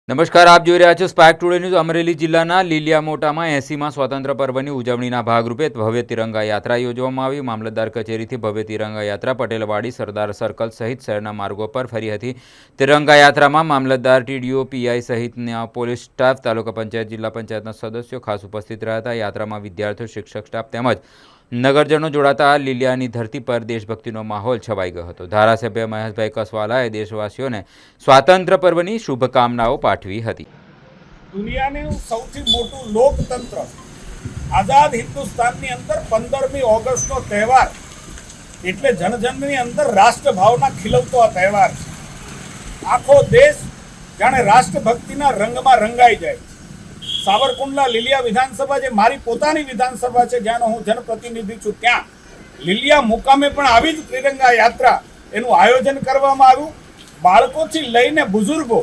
નમસ્કાર, આપ જોઈ રહ્યા છો સ્પાર્ક ટુડે ન્યૂઝ। અમરેલી જિલ્લાના લીલિયા મોટામાં 80મા સ્વાતંત્ર્ય પર્વની ઉજવણીના ભાગરૂપે ભવ્ય તિરંગા યાત્રા યોજવામાં આવી। મામલતદાર કચેરીથી ભવ્ય તિરંગા યાત્રા પટેલવાડી, સરદાર સર્કલ સહિત શહેરના માર્ગો પર ફરી હતી। તિરંગા યાત્રામાં મામલતદાર, ટીડીઓ, પીઆઈ સહિતના પોલીસ સ્ટાફ, તાલુકા પંચાયત, જિલ્લા પંચાયતના સદસ્યો ખાસ ઉપસ્થિત રહ્યા હતા। યાત્રામાં વિદ્યાર્થીઓ, શિક્ષક સ્ટાફ તેમજ નગરજનો જોડાતા લીલિયાની ધરતી પર દેશભક્તિનો માહોલ છવાઈ ગયો હતો। ધારાસભ્ય મહેશભાઈ કસવાલાએ દેશવાસીઓને સ્વાતંત્ર્ય પર્વની શુભકામનાઓ પાઠવી હતી। દુનિયાનું સૌથી મોટું લોકતંત્ર આઝાદ હિન્દુસ્તાનની અંદર 15મી ઓગસ્ટનો તહેવાર એટલે જનજનની અંદર રાષ્ટ્રભાવના ખીલવતો આ તહેવાર છે। આખો દેશ જાણે રાષ્ટ્રભક્તિના રંગમાં રંગાઈ જાય। સાવરકુંડલા લીલિયા વિધાનસભા જે મારી પોતાની વિધાનસભા છે, જ્યાંનો હું જનપ્રતિનિધિ છું, ત્યાં લીલિયા મુકામે પણ આવી જ ત્રિરંગા યાત્રા એનું આયોજન કરવામાં આવ્યું। બાળકોથી લઈને બુઝુર્ગો,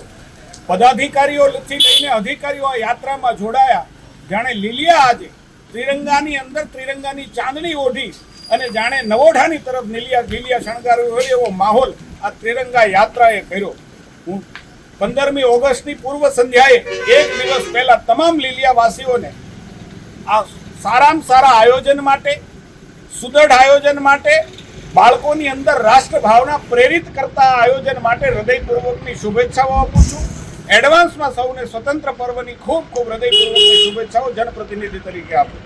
પદાધિકારીઓથી લઈને અધિકારીઓ આ યાત્રામાં જોડાયા। જાણે લીલિયા આજે ત્રિરંગાની અંદર ત્રિરંગાની ચાંદણી ઓઢી અને જાણે નવોઢાની તરફ લીલિયા શણગાર્યો હોય એવો માહોલ આ ત્રિરંગા યાત્રાએ કર્યો। હું 15મી ઓગસ્ટની પૂર્વ સંધ્યાએ એક દિવસ પહેલા તમામ લીલિયાવાસીઓને આ સારામાં સારા આયોજન માટે, સુદૃઢ આયોજન માટે, બાળકોની અંદર રાષ્ટ્રભાવના પ્રેરિત કરતા આયોજન માટે હૃદયપૂર્વકની શુભેચ્છાઓ આપું છું। એડવાન્સમાં સૌને સ્વતંત્ર પર્વની ખૂબ ખૂબ હૃદયપૂર્વકની શુભેચ્છાઓ જનપ્રતિનિધિ તરીકે આપું।